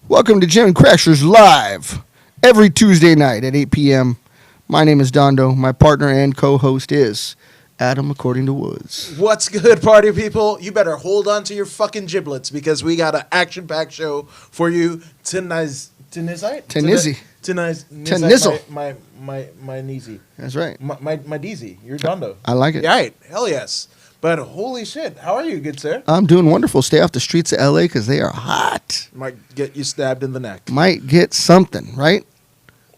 Welcome to Gem Crashers Live every Tuesday night at 8 p.m. My name is Dondo. My partner and co-host is Adam, according to Woods. What's good, party people? You better hold on to your fucking giblets because we got an action-packed show for you tonight. Tenizi. My Neezy. That's right. My Deezy. You're Dondo. I like it. Right. Hell yes. But holy shit. How are you, good sir? I'm doing wonderful. Stay off the streets of L.A. because they are hot. Might get you stabbed in the neck. Might get something, right?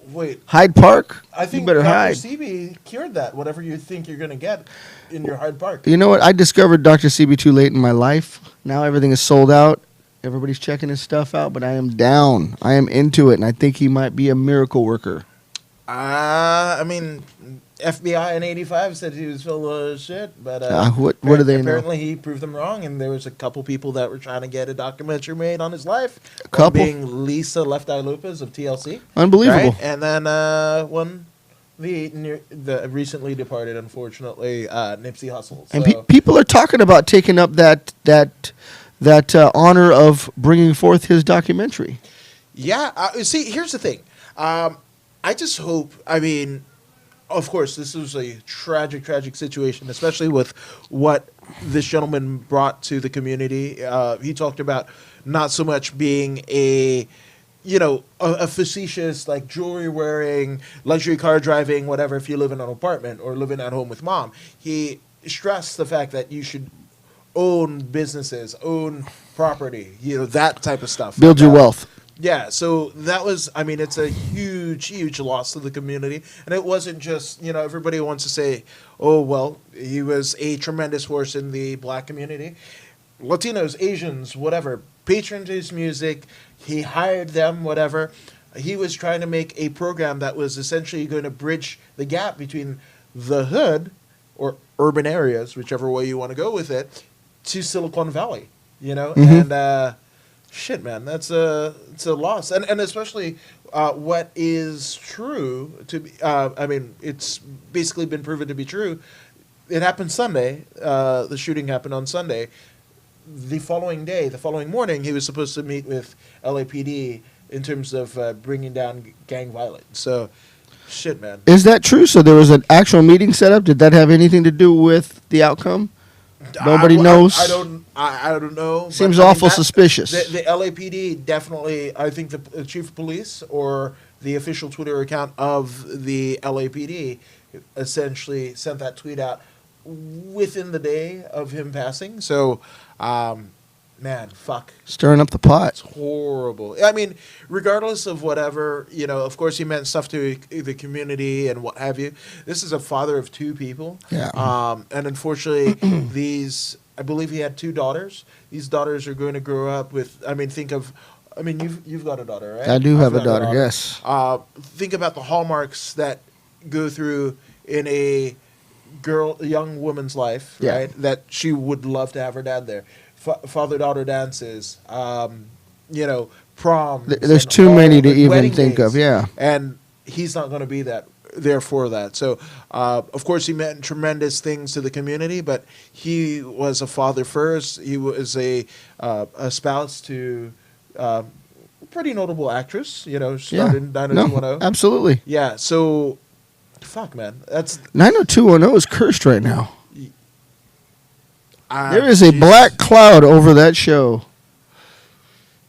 Wait. Hyde Park? I think you better Dr. hide. CB cured that, whatever you think you're going to get in your Hyde Park. You know what? I discovered Dr. CB too late in my life. Now everything is sold out. Everybody's checking his stuff out, but I am down. I am into it, and I think he might be a miracle worker. I mean, FBI in '85 said he was full of shit, but what do they know? Apparently, he proved them wrong, and there was a couple people that were trying to get a documentary made on his life. A couple? One being Lisa Left Eye Lopez of TLC. Unbelievable. Right? And then one, the recently departed, unfortunately, Nipsey Hussle. And So, people are talking about taking up that honor of bringing forth his documentary. yeah, see, here's the thing. I just hope, I mean, of course, this was a tragic, tragic situation, especially with what this gentleman brought to the community. He talked about not so much being a facetious, like, jewelry wearing, luxury car driving, whatever, if you live in an apartment or living at home with mom. He stressed the fact that you should own businesses, own property, that type of stuff. Build your wealth. Yeah, so that was, I mean, it's a huge, huge loss to the community. And it wasn't just, everybody wants to say, oh, well, he was a tremendous force in the black community. Latinos, Asians, whatever, patroned his music. He hired them, whatever. He was trying to make a program that was essentially going to bridge the gap between the hood or urban areas, whichever way you want to go with it, to Silicon Valley, Mm-hmm. And shit, man, it's a loss, and especially what is true to be. I mean, it's basically been proven to be true. It happened Sunday. The shooting happened on Sunday. The following morning, he was supposed to meet with LAPD in terms of bringing down gang violence. So, shit, man. Is that true? So there was an actual meeting set up? Did that have anything to do with the outcome? Nobody knows. I don't know. Seems but, awful suspicious. The LAPD definitely. I think the chief of police or the official Twitter account of the LAPD essentially sent that tweet out within the day of him passing. So, man, fuck. Stirring up the pot. It's horrible. I mean, regardless of whatever, of course he meant stuff to the community and what have you. This is a father of two people. Yeah. And unfortunately, I believe he had two daughters. These daughters are going to grow up with, you've got a daughter, right? I do have I've a got daughter, yes. Think about the hallmarks that go through in a young woman's life, Yeah. right? That she would love to have her dad there. Father-daughter dances, prom. There's too many to even think of, yeah. And he's not going to be there for that. So, of course, he meant tremendous things to the community, but he was a father first. He was a spouse to a pretty notable actress, started in 90210. Absolutely. Yeah, so, fuck, man. That's 90210 is cursed right now. There is a Jesus. black cloud over that show.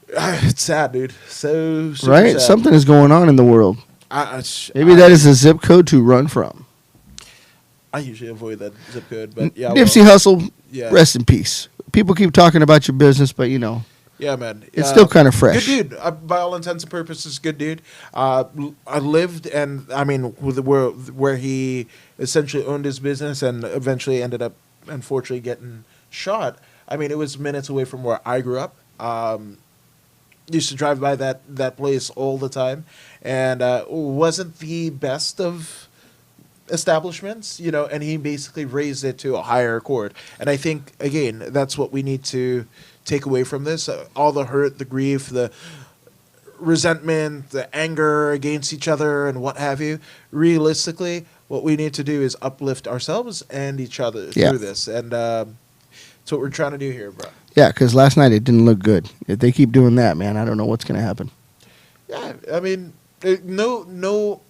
It's sad, dude. So super Right? sad. Something is going on in the world. Maybe I that is a zip code to run from. I usually avoid that zip code, but yeah. Nipsey Hussle, Yeah. rest in peace. People keep talking about your business, but Yeah, man. it's still kind of fresh. Good dude. By all intents and purposes, good dude. I lived, and I mean, where he essentially owned his business and eventually ended up, unfortunately, getting shot. I mean, it was minutes away from where I grew up. Used to drive by that place all the time, and wasn't the best of establishments, and he basically raised it to a higher chord. And I think, again, that's what we need to take away from this. All the hurt, the grief, the resentment, the anger against each other and what have you. Realistically, what we need to do is uplift ourselves and each other through this. And that's what we're trying to do here, bro. Yeah, because last night it didn't look good. If they keep doing that, man, I don't know what's going to happen. Yeah, I mean, I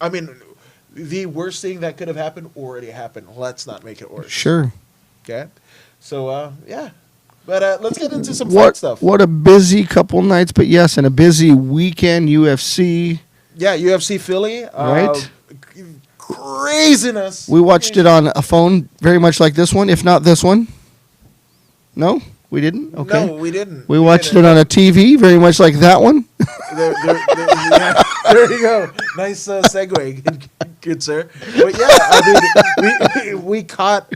mean, the worst thing that could have happened already happened. Let's not make it worse. Sure. Okay. So, yeah. But let's get into some fight stuff. What a busy couple nights, but yes, and a busy weekend, UFC. Yeah, UFC Philly. Right. Craziness. We watched it on a phone very much like this one, if not this one. No? We didn't? Okay. No, we didn't. We watched it on a TV very much like that one. Yeah, there you go. Nice segue, good sir. But yeah, I mean, we caught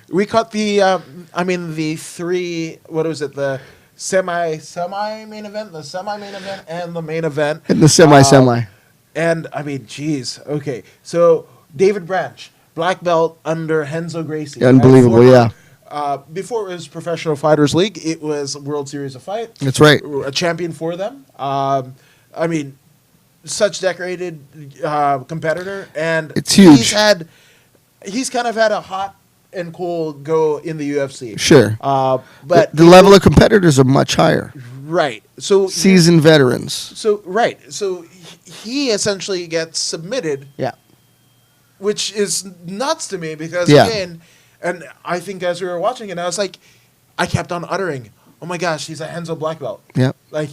the the three. What was it? The semi main event, the semi main event, and the main event. And the semi. And I mean, geez. Okay, so David Branch, black belt under Renzo Gracie. Unbelievable, right? yeah. Before it was Professional Fighters League, it was World Series of Fight. That's right. A champion for them. I mean, such decorated competitor, and it's huge. He's kind of had a hot and cold go in the UFC. Sure. But the level of competitors are much higher. Right. So seasoned veterans. So he essentially gets submitted. Yeah. Which is nuts to me because yeah. again, and I think as we were watching it, I was like, I kept on uttering, "Oh my gosh, he's a Renzo black belt." Yeah. Like,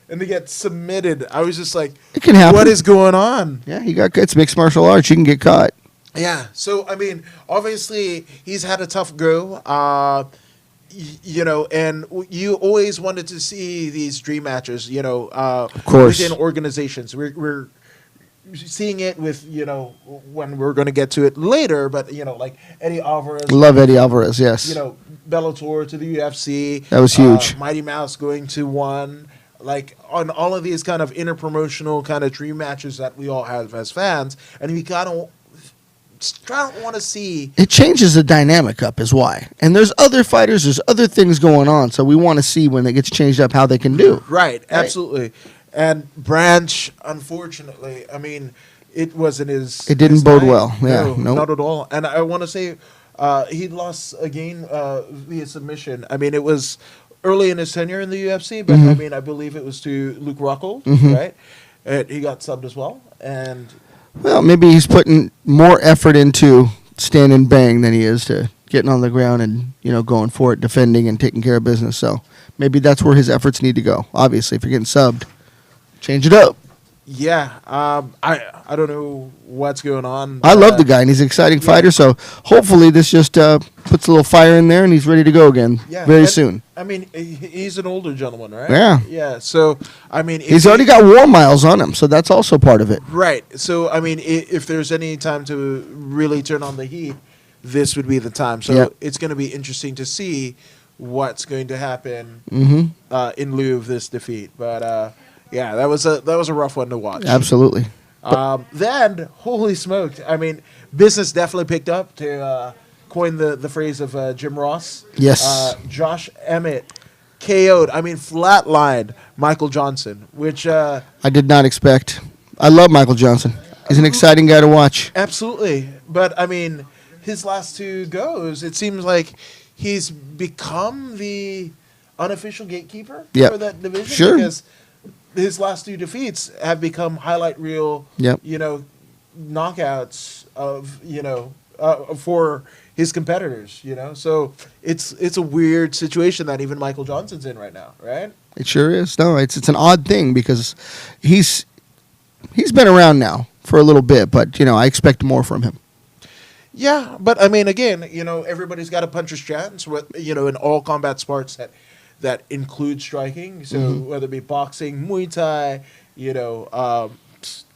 and to get submitted, I was just like, it can happen. What is going on? Yeah, it's mixed martial arts. You can get caught. Yeah. So I mean, obviously he's had a tough go. And you always wanted to see these dream matches. Of course, within organizations. We're seeing it with when we're going to get to it later, but like Eddie Alvarez. Love Eddie Alvarez. Yes. Bellator to the UFC. That was huge. Mighty Mouse going to one. Like on all of these kind of interpromotional kind of dream matches that we all have as fans, and we kind of want to see. It changes the dynamic up, is why. And there's other fighters, there's other things going on, so we want to see when it gets changed up how they can do. Right, absolutely. And Branch, unfortunately, I mean, it wasn't his. It didn't his bode night. well. Yeah, no, not at all. And I want to say, he lost again via submission. I mean, it was early in his tenure in the UFC, but I mean, I believe it was to Luke Rockhold, right? And he got subbed as well, and. Well, maybe he's putting more effort into stand and bang than he is to getting on the ground and going for it, defending and taking care of business. So maybe that's where his efforts need to go. Obviously, if you're getting subbed, change it up. Yeah, I don't know what's going on. I love the guy, and he's an exciting fighter. So hopefully this just puts a little fire in there, and he's ready to go again very soon. I mean, he's an older gentleman, right? Yeah. Yeah. So I mean, he's already got war miles on him, so that's also part of it. Right. So I mean, if there's any time to really turn on the heat, this would be the time. So it's going to be interesting to see what's going to happen in lieu of this defeat. But yeah, that was a rough one to watch. Absolutely. Then, holy smokes! I mean, business definitely picked up, to coin the phrase of Jim Ross. Yes. Josh Emmett KO'd. I mean, flatlined Michael Johnson, which I did not expect. I love Michael Johnson. He's an exciting guy to watch. Absolutely, but I mean, his last two goes, it seems like he's become the unofficial gatekeeper for that division. Sure. Because his last two defeats have become highlight reel, knockouts of, for his competitors, So it's a weird situation that even Michael Johnson's in right now, right? It sure is. No, it's an odd thing because he's been around now for a little bit, but, I expect more from him. Yeah, but I mean, again, everybody's got a puncher's chance, in all combat sports that include striking. So whether it be boxing, Muay Thai,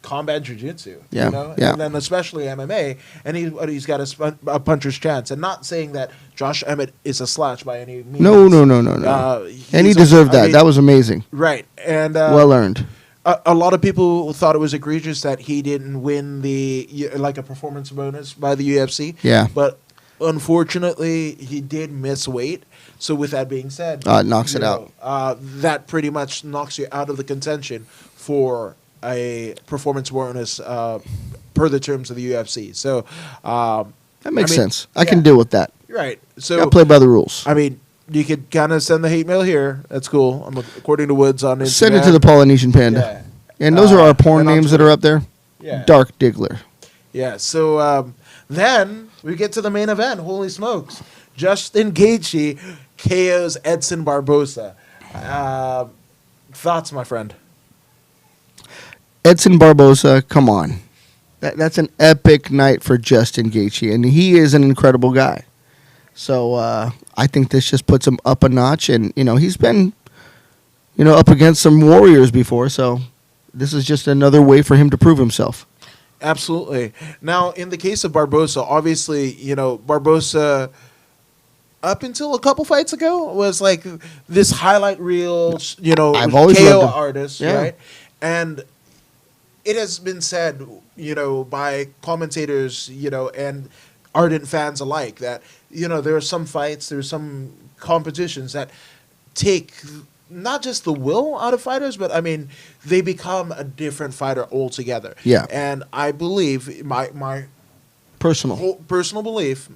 combat jiu-jitsu, and then especially MMA, and he's got a puncher's chance. And not saying that Josh Emmett is a slouch by any means. No. And he deserved that. That was amazing. Right. And well earned. A lot of people thought it was egregious that he didn't win a performance bonus by the UFC. Yeah. But unfortunately, he did miss weight. So with that being said, it knocks it out. That pretty much knocks you out of the contention for a performance bonus per the terms of the UFC. So that makes sense. I can deal with that. Right. So gotta play by the rules. I mean, you could kind of send the hate mail here. That's cool. I'm according to Woods on Instagram. Send it to the Polynesian Panda. Yeah. And those are our porn and on names that Twitter. are up there. Yeah. Dark Diggler. Yeah. So then we get to the main event. Holy smokes! Justin Gaethje KOs Edson Barbosa. Thoughts, my friend? Edson Barbosa, come on. That's an epic night for Justin Gaethje, and he is an incredible guy. So I think this just puts him up a notch, and he's been up against some warriors before, so this is just another way for him to prove himself. Absolutely. Now, in the case of Barbosa, obviously, Barbosa, up until a couple fights ago, was like this highlight reel, I've always KO loved him. artist, Yeah. right? And it has been said, by commentators, and ardent fans alike that, there are some fights, there's some competitions that take not just the will out of fighters, but I mean, they become a different fighter altogether. Yeah. And I believe my Personal. whole personal belief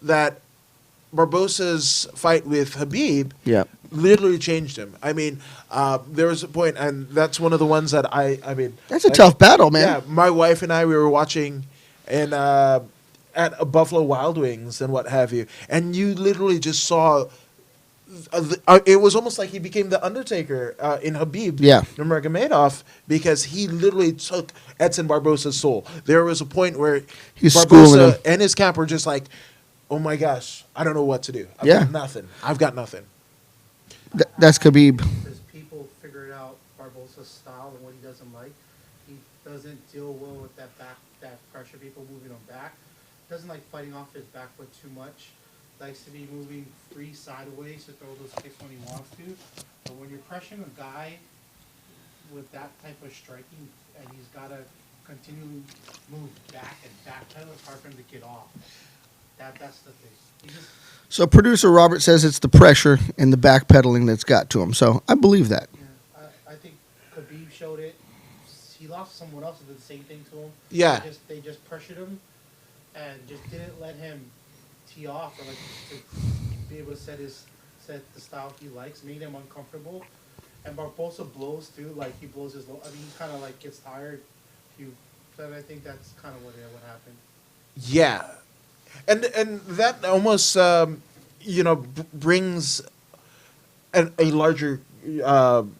that Barbosa's fight with Habib Yeah. literally changed him. I mean, there was a point, and that's one of the ones that I mean, That's a tough battle, man. yeah, my wife and I, we were watching and at a Buffalo Wild Wings and what have you, and you literally just saw. It was almost like he became the Undertaker in Habib Nurmagomedov, because he literally took Edson Barbosa's soul. There was a point where He's schooling him. and his camp were just like, "Oh my gosh, I don't know what to do. I've Yeah. got nothing. I've got nothing." That's Khabib. As people figured out Barbosa's style and what he doesn't like, he doesn't deal well with that pressure, people moving him back. Doesn't like fighting off his back foot too much. Likes to be moving free sideways to throw those kicks when he wants to. But when you're pressuring a guy with that type of striking, and he's got to continually move back and backpedal, it's hard for him to get off. That's the thing. He just, So producer Robert says it's the pressure and the backpedaling that's got to him. So I believe that. yeah, I think Khabib showed it. He lost someone else who did the same thing to him. Yeah. They just pressured him and just didn't let him tee off or like to be able to set the style he likes, made him uncomfortable. And Barbosa blows too, like he blows his. I mean, he kind of like gets tired. But I think that's kind of what happened. Yeah, and that almost brings a larger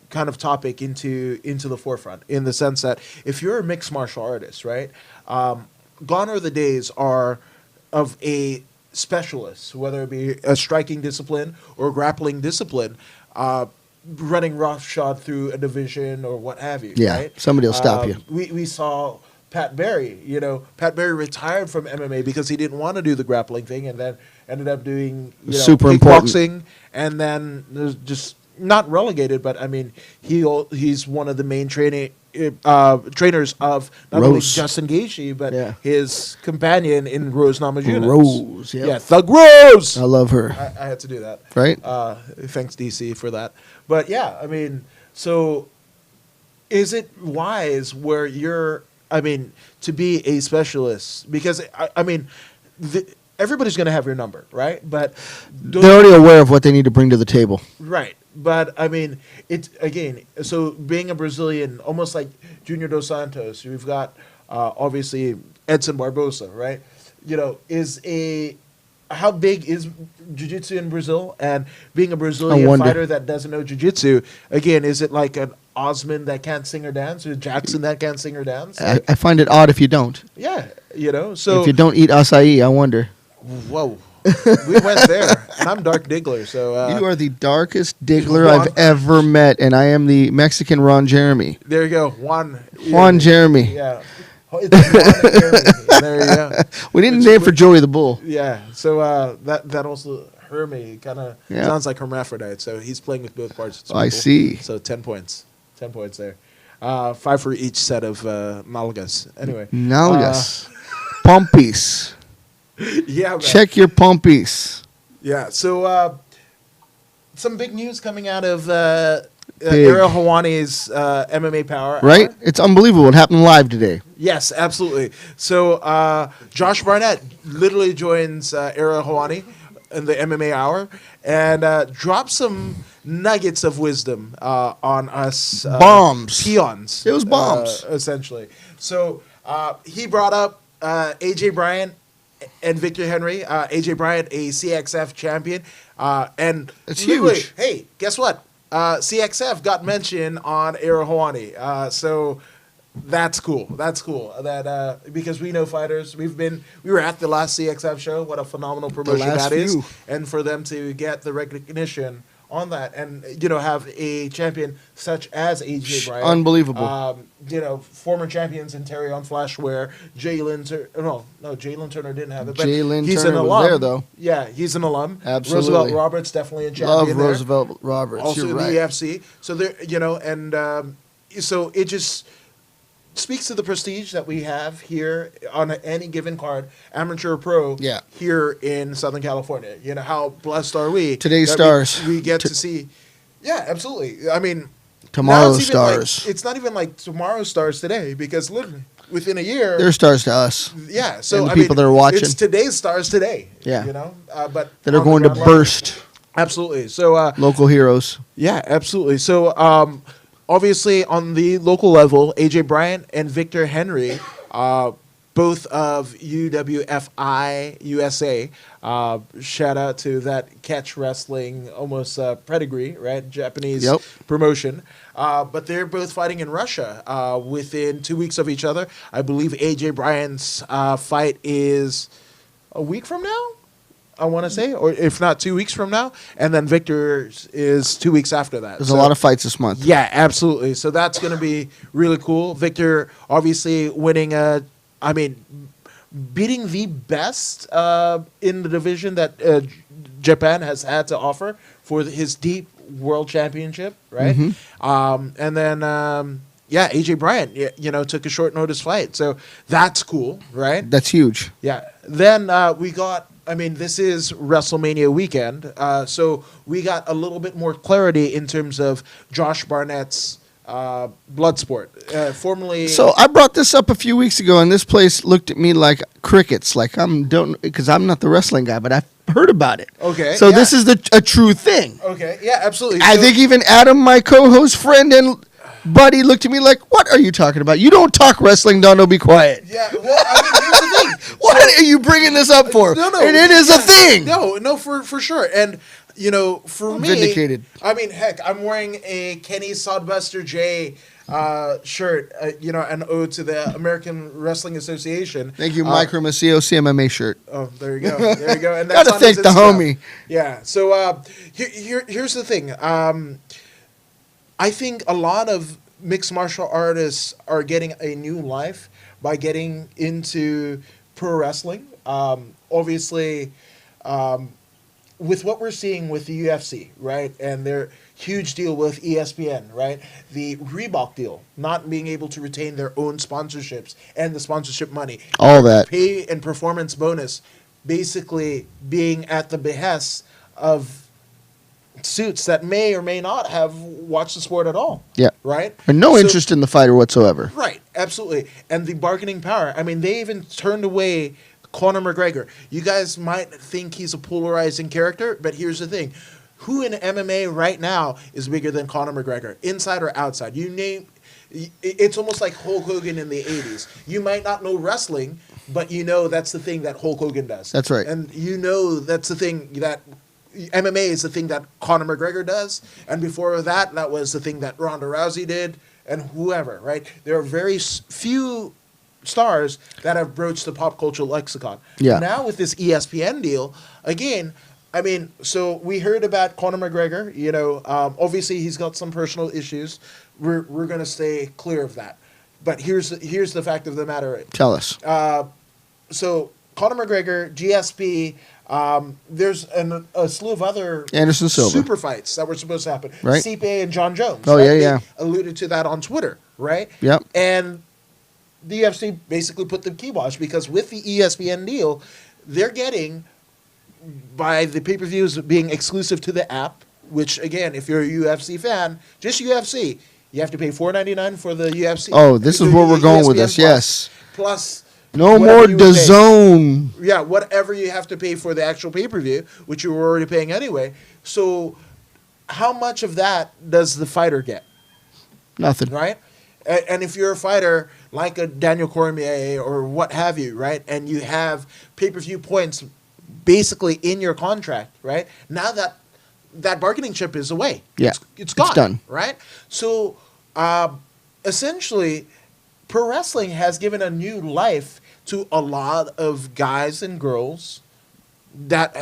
kind of topic into the forefront, in the sense that if you're a mixed martial artist, right, gone are the days of a specialist, whether it be a striking discipline or grappling discipline, running roughshod through a division or what have you. Yeah, right? somebody will stop you. We saw Pat Barry. Pat Barry retired from MMA because he didn't want to do the grappling thing, and then ended up doing Super important. kickboxing, and then there's just not relegated, but I mean he's one of the main trainers of not only Rose. Justin Gaethje, but Yeah. his companion in Rose Namajunas. Rose, yep. Yeah, Thug Rose. I love her. I had to do that. Right? Thanks, DC, for that. But yeah, I mean, so is it wise where to be a specialist? Because, everybody's going to have your number, right? But They're already aware of what they need to bring to the table. right. But, it's, again, so being a Brazilian, almost like Junior Dos Santos, we've got, obviously, Edson Barbosa, right? How big is jiu-jitsu in Brazil? And being a Brazilian wonder. fighter that doesn't know jiu-jitsu, again, is it like an Osman that can't sing or dance, or Jackson that can't sing or dance? I find it odd if you don't. Yeah, so... If you don't eat acai, I wonder. Whoa. We went there, and I'm Dark Diggler, so... You are the darkest diggler Juan- I've ever met, and I am the Mexican Ron Jeremy. there you go, Juan. Juan Jeremy. Yeah. It's Juan and Jeremy. There you go. We didn't It's name wi- for Joey the Bull. Yeah, so that also... Hermie kind of Yeah. sounds like hermaphrodite, so he's playing with both parts. It's I cool. see. So 10 points. 10 points there. 5 for each set of nalgas. Anyway. Nalgas. Pompies. Yeah, man. Check your pompies. Yeah, so some big news coming out of Big. Ariel Hawani's MMA Power Right? Hour. It's unbelievable. It happened live today. Yes, absolutely. So Josh Barnett literally joins Ariel Hawani in the MMA Hour, and drop some nuggets of wisdom on us Bombs. peons. It was bombs. Essentially. So he brought up AJ Bryant and Victor Henry. AJ Bryant, a CXF champion, and It's literally, huge. hey, guess what? CXF got mentioned on Era Hawani. So that's cool. That's cool. That because we know fighters. We were at the last CXF show. What a phenomenal promotion last that is. few. And for them to get the recognition on that, and have a champion such as AJ Bryant, Unbelievable. Former champions in Terry on Flashware, Jalen Jalen Turner didn't have it, but Jalen he's Turner an was alum. there, though. Yeah, he's an alum. Absolutely. Roosevelt Roberts definitely a champion. Love there. Roosevelt Roberts. Also You're in right. the EFC. So there, and so it just speaks to the prestige that we have here on any given card, amateur or pro, Yeah. here in Southern California. You know, how blessed are we? Today's that stars. We get to see. Yeah, absolutely. I mean, now Tomorrow's it's even like- stars. it's not even like tomorrow's stars today, because literally within a year, They're stars to us. yeah. So and the I people mean, that are watching. it's today's stars today. Yeah. But That are on the going to ground level- burst. Absolutely. So Local heroes. yeah, absolutely. So, obviously, on the local level, AJ Bryant and Victor Henry, both of UWFI USA. Shout out to that catch wrestling almost pedigree, right? Japanese Yep. promotion. But they're both fighting in Russia within 2 weeks of each other. I believe AJ Bryant's fight is a week from now. I want to say, or if not 2 weeks from now, and then Victor's is 2 weeks after that. There's a lot of fights this month. Yeah, absolutely. So that's going to be really cool. Victor obviously winning beating the best in the division that Japan has had to offer for his deep world championship, right? And then AJ Bryant, took a short notice fight, so that's cool, right? That's huge. Yeah. Then we got. This is WrestleMania weekend, so we got a little bit more clarity in terms of Josh Barnett's Bloodsport, formerly. So I brought this up a few weeks ago, and this place looked at me like crickets. Like because I'm not the wrestling guy, but I've heard about it. Okay, So yeah. this is a true thing. Okay, yeah, absolutely. I So- think even Adam, my co-host, friend, and buddy, looked at me like, "What are you talking about? You don't talk wrestling, Dono. Be quiet." Yeah. Well, here's the thing. What are you bringing this up for? No, And it is a thing. No, for sure. And for me, Vindicated. Heck, I'm wearing a Kenny Sodbuster J shirt. An ode to the American Wrestling Association. Thank you, Mike Macio, CMMA shirt. Oh, there you go. There you go. And that's Gotta on thank his the Instagram. homie. Yeah. So here's the thing. I think a lot of mixed martial artists are getting a new life by getting into pro wrestling. Obviously, with what we're seeing with the UFC, right, and their huge deal with ESPN, right, the Reebok deal, not being able to retain their own sponsorships and the sponsorship money, All that. pay and performance bonus, basically being at the behest of suits that may or may not have watched the sport at all. Yeah. Right? And no So- interest in the fighter whatsoever. Right, absolutely. And the bargaining power. They even turned away Conor McGregor. You guys might think he's a polarizing character, but here's the thing. Who in MMA right now is bigger than Conor McGregor? Inside or outside? You name... It's almost like Hulk Hogan in the 80s. You might not know wrestling, but that's the thing that Hulk Hogan does. That's right. And that's the thing that... MMA is the thing that Conor McGregor does, and before that was the thing that Ronda Rousey did, and whoever, right? There are very few stars that have broached the pop culture lexicon. Yeah. Now with this ESPN deal, again, so we heard about Conor McGregor. Obviously he's got some personal issues. We're going to stay clear of that. But here's the fact of the matter. Tell us. So Conor McGregor, GSP. There's a slew of other Anderson Silva. super fights that were supposed to happen. Right. Stipe and John Jones. Oh, right? yeah. They alluded to that on Twitter, right? Yep. And the UFC basically put the kibosh because with the ESPN deal, they're getting, by the pay-per-views being exclusive to the app, which, again, if you're a UFC fan, just UFC, you have to pay $4.99 for the UFC. Oh, this is where we're going with this. ESPN Yes. Plus, No whatever more you would pay. DAZN. Yeah, whatever you have to pay for the actual pay-per-view, which you were already paying anyway. So how much of that does the fighter get, Nothing. right? And if you're a fighter like a Daniel Cormier or what have you, right, and you have pay-per-view points basically in your contract, right, now that bargaining chip is away. Yeah, It's gone. it's done. Right? So essentially, pro wrestling has given a new life to a lot of guys and girls that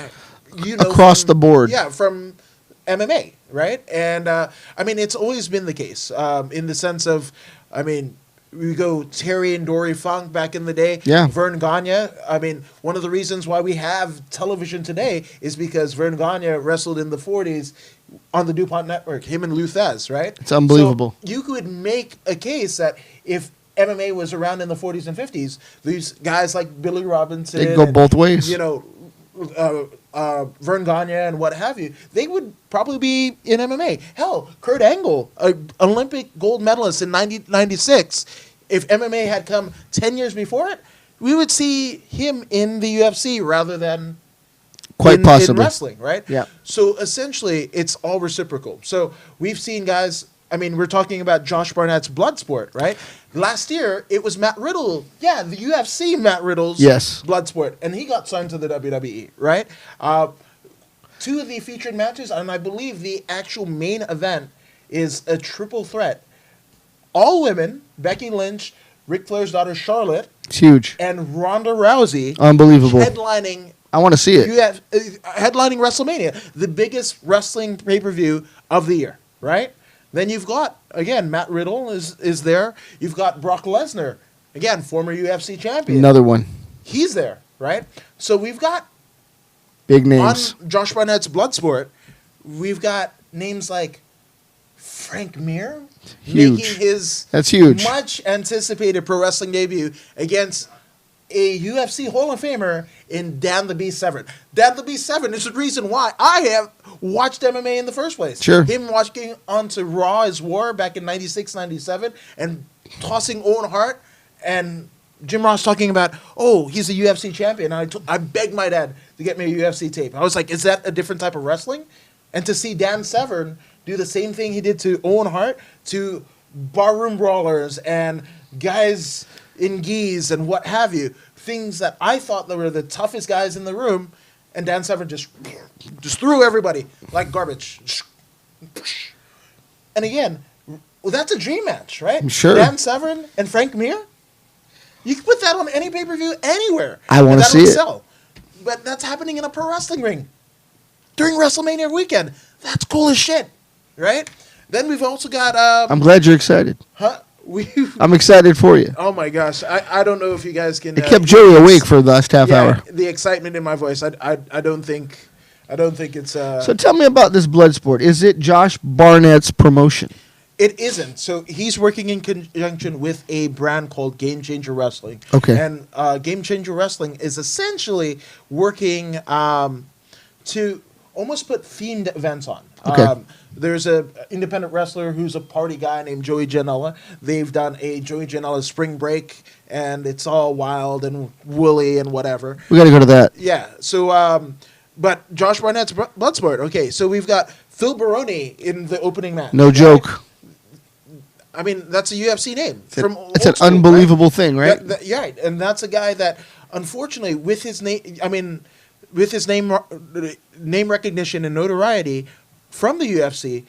Across from- the board. Yeah, from MMA, right? And I mean, it's always been the case in the sense of, I mean, we go Terry and Dory Funk back in the day. Yeah. Vern Gagne. I mean, one of the reasons why we have television today is because Vern Gagne wrestled in the 40s on the DuPont Network, him and Lou Thesz, right? It's unbelievable. So you could make a case that if MMA was around in the 40s and 50s, these guys like Billy Robinson, They'd go and, both ways. you know, Vern Gagne and what have you, they would probably be in MMA. Hell, Kurt Angle, an Olympic gold medalist in 1996, if MMA had come 10 years before it, we would see him in the UFC rather than Quite in possibly. wrestling, right? Yeah. So essentially, it's all reciprocal. So we've seen guys. I mean, we're talking about Josh Barnett's Bloodsport, right? Last year, it was Matt Riddle. Yeah, the UFC Matt Riddle's Yes. Bloodsport, and he got signed to the WWE, right? Two of the featured matches, and I believe the actual main event is a triple threat. All women: Becky Lynch, Ric Flair's daughter Charlotte, It's huge. and Ronda Rousey Unbelievable. headlining I want to see it. you have headlining WrestleMania, the biggest wrestling pay-per-view of the year, right? Then you've got, again, Matt Riddle is there. You've got Brock Lesnar, again, former UFC champion. Another one. He's there, right? So we've got, Big names. on Josh Barnett's Bloodsport, we've got names like Frank Mir Huge. making his That's huge. much anticipated pro wrestling debut against a UFC Hall of Famer in Dan the Beast Severn. Dan the Beast Severn is the reason why I have watched MMA in the first place. Sure. Him watching onto Raw is War back in 96, 97 and tossing Owen Hart and Jim Ross talking about, oh, he's a UFC champion. I begged my dad to get me a UFC tape. I was like, is that a different type of wrestling? And to see Dan Severn do the same thing he did to Owen Hart, to barroom brawlers and guys in gis and what have you, things that I thought that were the toughest guys in the room, and Dan Severn just threw everybody like garbage. And again, well, that's a dream match, right? Sure. Dan Severn and Frank Mir? You can put that on any pay-per-view anywhere. I wanna and that'll see it. sell. But that's happening in a pro wrestling ring during WrestleMania weekend. That's cool as shit, right? Then we've also got I'm glad you're excited. I'm excited for you. Oh my gosh, I don't know if you guys can. It kept Joey awake for the last half yeah, hour. The excitement in my voice. I don't think it's. So tell me about this Bloodsport. Is it Josh Barnett's promotion? It isn't. So he's working in conjunction with a brand called Game Changer Wrestling. Okay. And Game Changer Wrestling is essentially working to almost put themed events on. Okay. There's a independent wrestler who's a party guy named Joey Janela. They've done a Joey Janela Spring Break, and it's all wild and woolly and whatever. We got to go to that. Yeah. So, but Josh Barnett's Bloodsport. Okay. So we've got Phil Baroni in the opening match. No right? joke. I mean, that's a UFC name. It's an old school, unbelievable thing, right? Yeah, right. And that's a guy that, unfortunately, with his name, with his name recognition and notoriety from the UFC,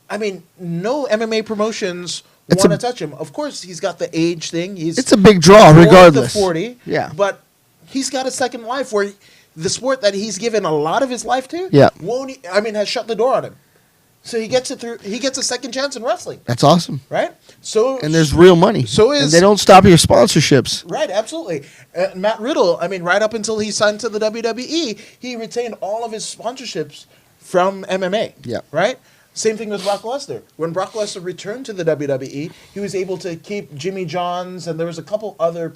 I mean, no MMA promotions It's want to a- touch him. Of course, he's got the age thing. It's a big draw, north of regardless. 40. Yeah. But he's got a second life where the sport that he's given a lot of his life to, Yeah. has shut the door on him. So he gets it through. He gets a second chance in wrestling, That's awesome. right? So And there's real money. So and is- they don't stop your sponsorships. right, absolutely. Matt Riddle. I mean, right up until he signed to the WWE, he retained all of his sponsorships from MMA. Yeah. Right. Same thing with Brock Lesnar. When Brock Lesnar returned to the WWE, he was able to keep Jimmy John's, and there was a couple other,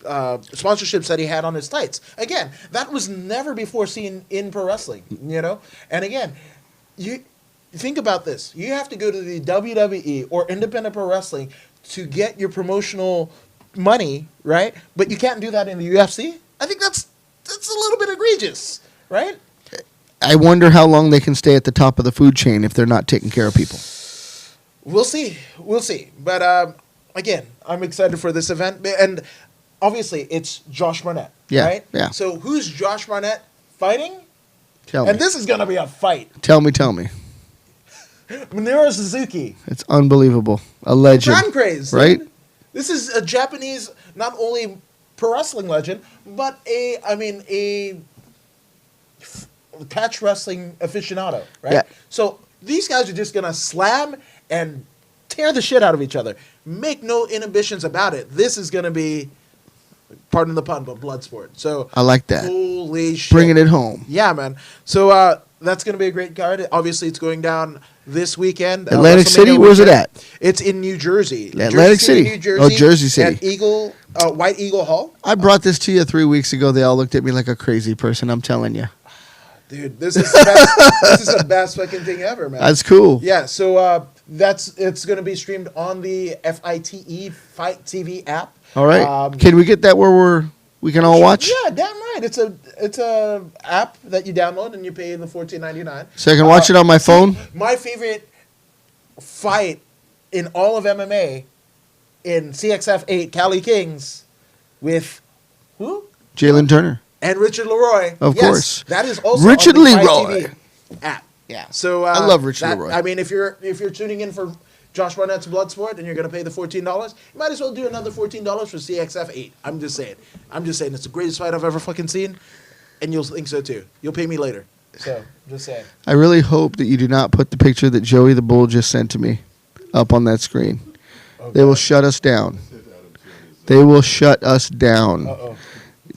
sponsorships that he had on his tights. Again, that was never before seen in pro wrestling. And again, you think about this. You have to go to the WWE or Independent Pro Wrestling to get your promotional money, right? But you can't do that in the UFC. I think that's a little bit egregious, right? I wonder how long they can stay at the top of the food chain if they're not taking care of people. We'll see. We'll see. But again, I'm excited for this event. And obviously, it's Josh Barnett, Yeah, right? yeah. So who's Josh Barnett fighting? Tell me. And this is going to be a fight. Tell me. Minoru Suzuki. It's unbelievable. A legend. Brand craze. Right? Dude. This is a Japanese, not only pro wrestling legend, but a catch wrestling aficionado, right? Yeah. So these guys are just going to slam and tear the shit out of each other. Make no inhibitions about it. This is going to be, pardon the pun, but blood sport. So I like that. holy shit. Bringing it home. Yeah, man. So that's going to be a great card. Obviously, it's going down this weekend. Atlantic WrestleMania City? Where's it weekend. at? It's in New Jersey. Atlantic City. New Jersey. Oh, Jersey City. At Eagle, White Eagle Hall. I brought this to you 3 weeks ago. They all looked at me like a crazy person. I'm telling you. Dude, this is the best, this is the best fucking thing ever, man. That's cool. Yeah, so it's going to be streamed on the FITE Fight TV app. All right. Can we get that where we can all watch? Yeah, damn right. It's a app that you download and you pay the $14.99. So I can watch it on my phone? My favorite fight in all of MMA in CXF 8 Cali Kings with who? Jalen Turner. And Richard Leroy. Of Yes, course. that is also Richard on the Leroy. FITE TV app. Yeah. So I love Richard that- Leroy. I mean, if you're tuning in for Josh Barnett's Bloodsport and you're going to pay the $14, you might as well do another $14 for CXF 8. I'm just saying. It's the greatest fight I've ever fucking seen, and you'll think so too. You'll pay me later. So just saying. I really hope that you do not put the picture that Joey the Bull just sent to me up on that screen. Okay. They will shut us down. They will shut us down. Uh-oh.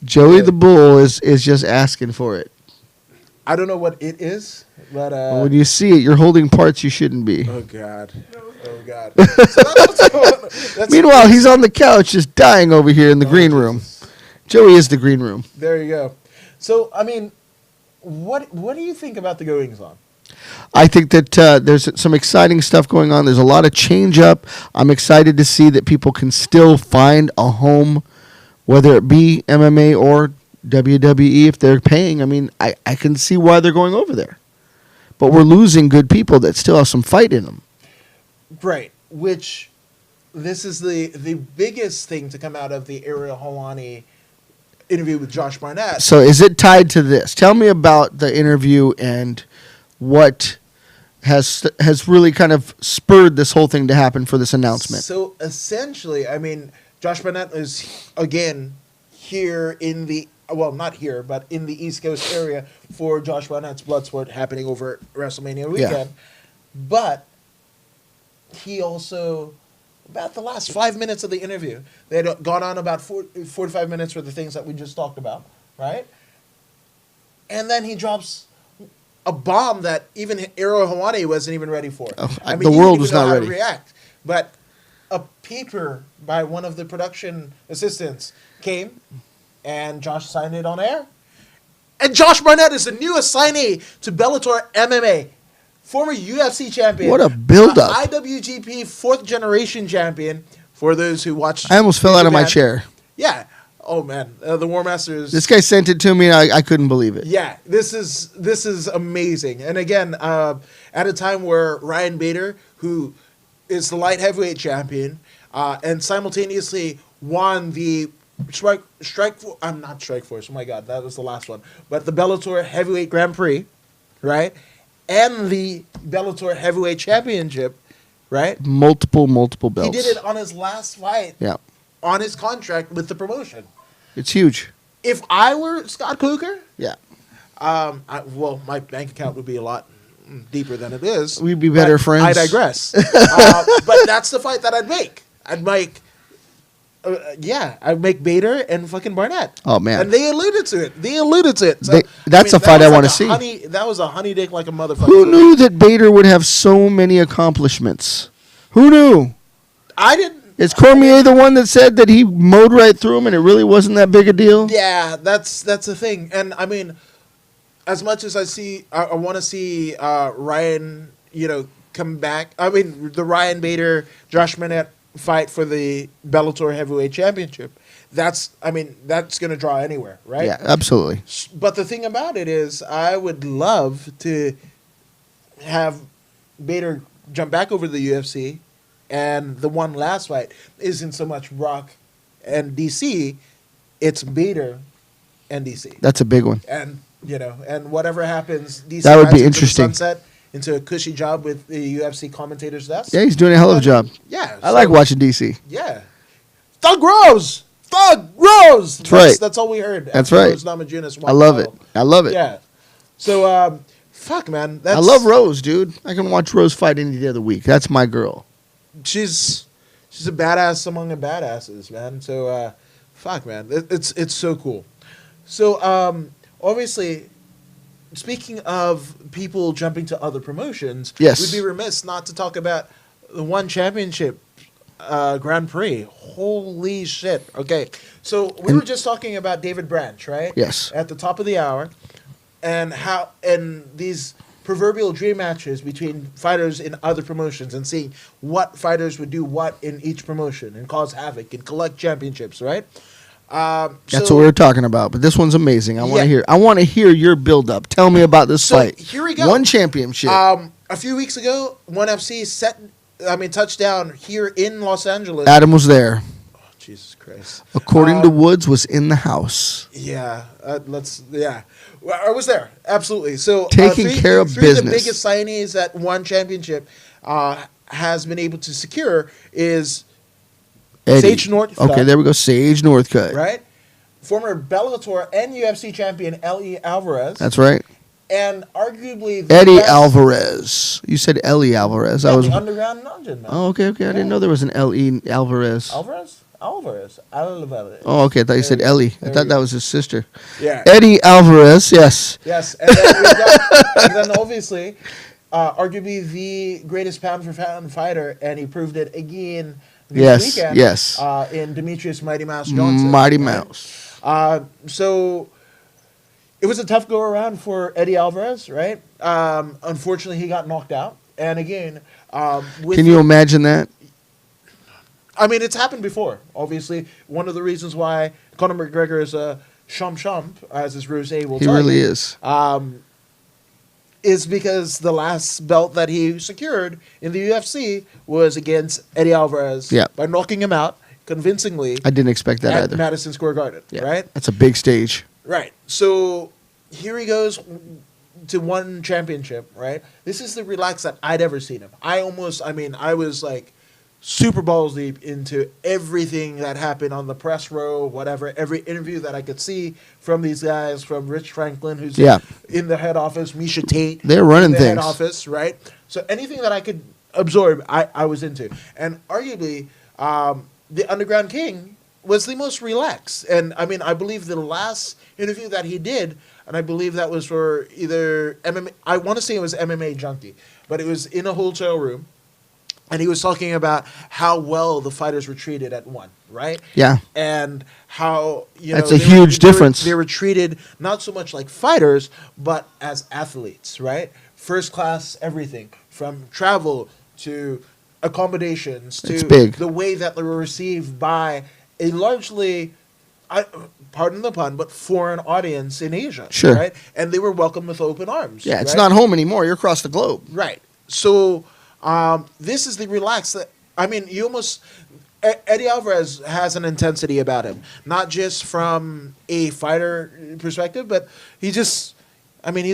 Joey the Bull is just asking for it. I don't know what it is, but When you see it, you're holding parts you shouldn't be. oh god, oh god. So that's Meanwhile, he's on the couch just dying over here in the green room. Joey is the green room. there you go. So I mean, what do you think about the goings on? I think that there's some exciting stuff going on. There's a lot of change up. I'm excited to see that people can still find a home, whether it be MMA or WWE if they're paying. I mean, I can see why they're going over there. But we're losing good people that still have some fight in them. Right, which this is the biggest thing to come out of the Ariel Helwani interview with Josh Barnett. So is it tied to this? Tell me about the interview and what has really kind of spurred this whole thing to happen for this announcement. So essentially, I mean, Josh Barnett is again here in the not here, but in the East Coast area for Josh Barnett's Bloodsport happening over WrestleMania weekend. Yeah. But he also, about the last 5 minutes of the interview, they had gone on about 45 minutes for the things that we just talked about, right? And then he drops a bomb that even Ariel Helwani wasn't even ready for. Oh, I the he world didn't was even know not how ready. to react. But a paper by one of the production assistants came, and Josh signed it on air. And Josh Barnett is the new assignee to Bellator MMA. Former UFC champion. What a build-up. IWGP fourth generation champion. For those who watched. I almost fell out of my Japan. chair. Yeah. Oh man, the War Masters. This guy sent it to me and I couldn't believe it. Yeah, this is amazing. And again, at a time where Ryan Bader, who is the light heavyweight champion, and simultaneously won the not Strike Force. Oh my God, that was the last one. But the Bellator Heavyweight Grand Prix, right, and the Bellator Heavyweight Championship, right. Multiple belts. He did it on his last fight. Yeah. On his contract with the promotion. It's huge. If I were Scott Coker, Yeah. my bank account would be a lot deeper than it is. We'd be better but friends. I digress. But that's the fight that I'd make. I'd make Bader and fucking Barnett. Oh, man. And they alluded to it. So, that's a fight I want to see. That was a honey dick like a motherfucker. Who knew that Bader would have so many accomplishments? Who knew? I didn't. Is Cormier the one that said that he mowed right through him and it really wasn't that big a deal? Yeah, that's the thing. And I mean, as much as I want to see Ryan, come back. I mean, the Ryan Bader, Josh Barnett fight for the Bellator Heavyweight Championship. That's going to draw anywhere, right? Yeah, absolutely. But the thing about it is, I would love to have Bader jump back over to the UFC, and the one last fight isn't so much Rock and DC, it's Bader and DC. That's a big one. And and whatever happens, DC That would be rides into the interesting. sunset, into a cushy job with the UFC commentator's desk. Yeah, he's doing a hell of a job. Yeah, I like watching DC. Yeah, Thug Rose. That's right. That's all we heard. That's after right. Rose Namajunas won I love the it. title. I love it. Yeah. So, fuck, man. I love Rose, dude. I can watch Rose fight any day of the week. That's my girl. She's a badass among the badasses, man. So, fuck, man. It's so cool. So, obviously, speaking of people jumping to other promotions, Yes. we'd be remiss not to talk about the One Championship Grand Prix. Holy shit. Okay. So, we were just talking about David Branch, right? Yes. At the top of the hour. And how, and these proverbial dream matches between fighters in other promotions and seeing what fighters would do what in each promotion and cause havoc and collect championships, right? That's what we were talking about. But this one's amazing. I want to Yeah. hear. I want to hear your build up. Tell me about this So, fight. here we go. One championship. A few weeks ago, ONE FC touchdown here in Los Angeles. Adam was there. Jesus Christ. According to Woods, was in the house. Yeah, Well, I was there, absolutely. So Taking care of three of the business. biggest signees that One Championship has been able to secure is Eddie. Sage Northcutt. Okay, there we go. Sage Northcutt. right, former Bellator and UFC champion Ellie Alvarez, That's right. and arguably the Eddie best- Alvarez. You said Ellie Alvarez. Yeah, I was. the underground Nungeon, man. Oh, okay. I didn't know there was an L.E. Alvarez. Alvarez. Oh, okay. I thought you said There- Ellie. I there thought you that go. was his sister. Yeah. Eddie Alvarez. Yes. Yes, and then, and then obviously, arguably the greatest pound for pound fighter, and he proved it again this Yes, weekend. yes. In Demetrius Mighty Mouse Johnson. Mighty right? Mouse. So it was a tough go around for Eddie Alvarez, right? Unfortunately, he got knocked out, and again, with Can you imagine that? I mean, it's happened before. Obviously, one of the reasons why Conor McGregor is a shump, as his Rose will He tell really you, is. is because the last belt that he secured in the UFC was against Eddie Alvarez Yeah. by knocking him out convincingly I didn't expect that at either. Madison Square Garden, Yeah. right? That's a big stage. Right. So here he goes to One Championship, right? This is the relax that I'd ever seen him. I was like super balls deep into everything that happened on the press row, whatever, every interview that I could see from these guys, from Rich Franklin, who's Yeah. in the head office, Misha Tate. They're running in the things. head office, right? So anything that I could absorb, I was into. And arguably, the Underground King was the most relaxed. And I mean, I believe the last interview that he did, and I believe that was for either MMA, I want to say it was MMA Junkie, but it was in a hotel room. And he was talking about how well the fighters were treated at One, right? Yeah. And how, That's a they huge difference. They were treated not so much like fighters, but as athletes, right? First class everything, from travel to accommodations to It's big. the way that they were received by a largely, pardon the pun, but foreign audience in Asia, Sure. right? And they were welcomed with open arms. Yeah, it's right? not home anymore. You're across the globe. Right. So this is the relaxed. I mean, you almost Eddie Alvarez has an intensity about him, not just from a fighter perspective, but he's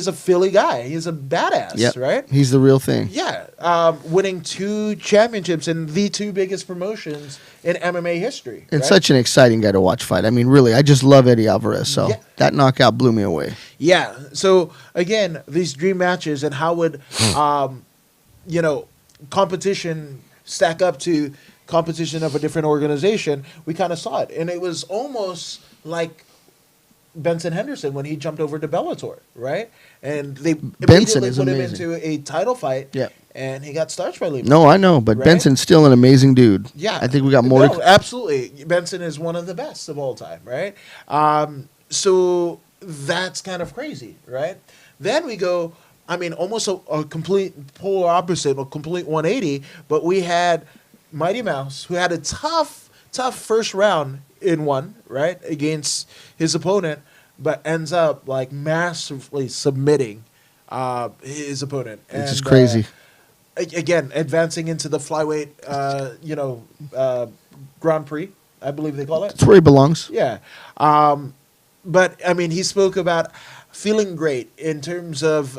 a Philly guy. He's a badass, Yep. right? He's the real thing. Yeah, winning 2 championships in the 2 biggest promotions in MMA history. And right? such an exciting guy to watch fight. I mean, really, I just love Eddie Alvarez. So Yeah. that knockout blew me away. Yeah. So again, these dream matches and how would competition stack up to competition of a different organization, we kind of saw it. And it was almost like Benson Henderson when he jumped over to Bellator, right? And they Benson immediately is put him amazing. into a title fight, Yeah. and he got starched by Lehman. No, I know, but Right? Benson's still an amazing dude. Yeah. I think we got more No, to. absolutely. Benson is one of the best of all time, right? So that's kind of crazy, right? Then we go, I mean, almost a complete polar opposite, a complete 180, but we had Mighty Mouse, who had a tough first round in one, right, against his opponent, but ends up like massively submitting his opponent. It's just crazy. Again, advancing into the flyweight, Grand Prix, I believe they call it. That's where he belongs. Yeah. But, I mean, he spoke about feeling great in terms of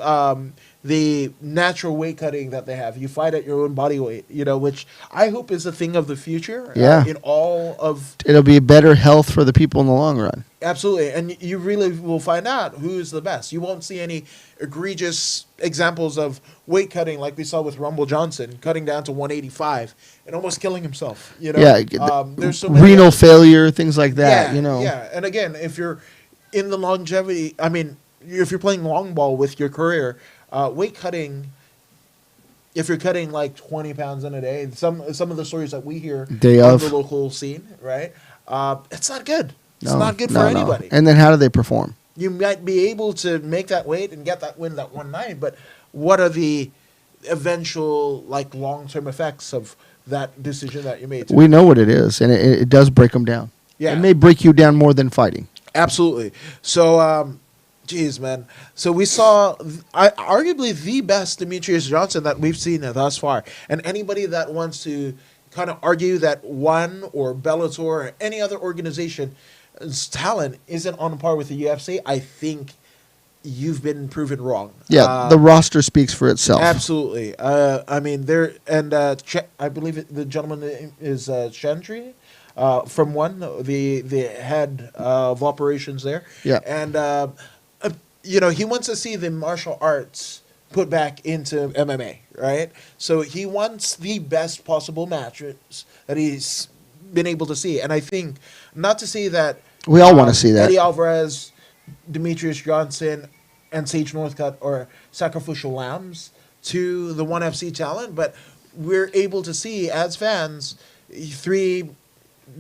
the natural weight cutting that they have. You fight at your own body weight, which I hope is a thing of the future. Yeah. In all of... It'll be better health for the people in the long run. Absolutely. And you really will find out who's the best. You won't see any egregious examples of weight cutting like we saw with Rumble Johnson, cutting down to 185 and almost killing himself. Yeah, there's so many renal failure, things like that. Yeah. And again, if you're in the longevity, I mean, if you're playing long ball with your career, weight cutting, if you're cutting like 20 pounds in a day, some of the stories that we hear on the local scene, right? It's not good. It's not good for anybody. And then how do they perform? You might be able to make that weight and get that win that one night, but what are the eventual like long-term effects of that decision that you made? We know what it is, and it does break them down. Yeah. It may break you down more than fighting. Absolutely. So, geez, man. So we saw arguably the best Demetrius Johnson that we've seen thus far. And anybody that wants to kind of argue that ONE or Bellator or any other organization's talent isn't on par with the UFC, I think you've been proven wrong. Yeah, the roster speaks for itself. Absolutely. I mean, there and I believe the gentleman is Chandri. From ONE, the head of operations there. Yeah. And, he wants to see the martial arts put back into MMA, right? So he wants the best possible matches that he's been able to see. And I think, not to say that... We all want to see that. Eddie Alvarez, Demetrius Johnson, and Sage Northcutt are sacrificial lambs to the ONE FC talent, but we're able to see, as fans, three...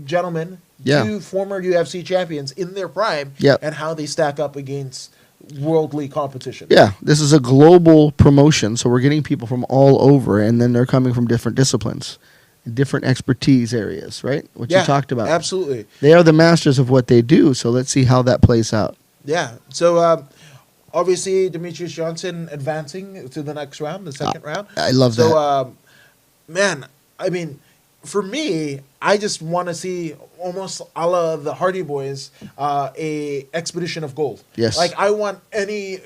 gentlemen, two former UFC champions in their prime, and how they stack up against worldly competition. Yeah, this is a global promotion, so we're getting people from all over, and then they're coming from different disciplines, different expertise areas, right? What you talked about. Absolutely. They are the masters of what they do, so let's see how that plays out. Yeah, so obviously Demetrius Johnson advancing to the next round, the second round. I love that. So, man, I mean... For me, I just want to see almost a la the Hardy Boys, a expedition of gold. Yes. Like I want anybody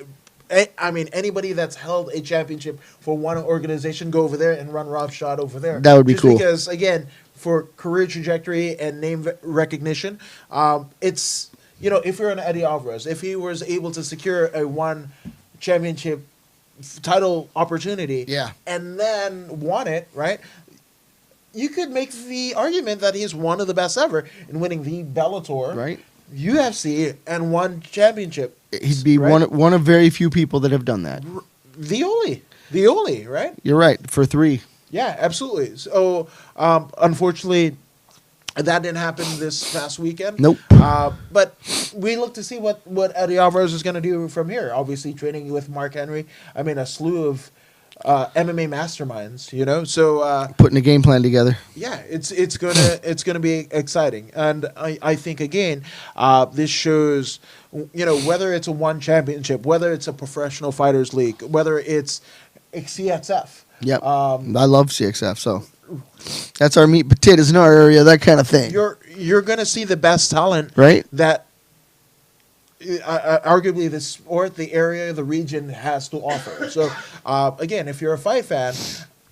that's held a championship for one organization go over there and run roughshod over there. That would be cool. Because again, for career trajectory and name recognition, it's if you're an Eddie Alvarez, if he was able to secure a ONE championship title opportunity, and then won it, right? You could make the argument that he's one of the best ever in winning the Bellator, UFC, and ONE championship. He'd be one of very few people that have done that. The only, right? You're right, for 3. Yeah, absolutely. So, unfortunately, that didn't happen this past weekend. Nope. But we look to see what Eddie Alvarez is going to do from here. Obviously, training with Mark Henry. I mean, a slew of MMA masterminds, so putting a game plan together. Yeah, it's gonna be exciting, and I think again, this shows, whether it's a ONE championship, whether it's a professional fighters league, whether it's CXF. Yep, I love CXF, so that's our meat and potatoes in our area, that kind of thing. You're gonna see the best talent, right? That arguably the sport, the area, the region has to offer. So, again, if you're a fight fan,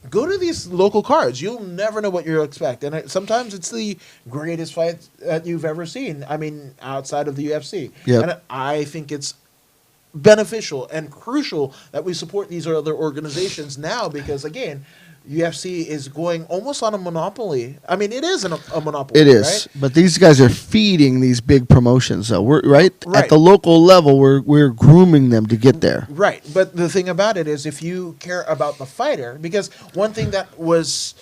go to these local cards. You'll never know what you'll expect. And sometimes it's the greatest fight that you've ever seen. I mean, outside of the UFC. Yep. And I think it's beneficial and crucial that we support these other organizations now because, again, UFC is going almost on a monopoly. I mean, it is a monopoly. It is, right? But these guys are feeding these big promotions. So we're right Right. at the local level. We're grooming them to get there. Right, but the thing about it is, if you care about the fighter, because one thing that was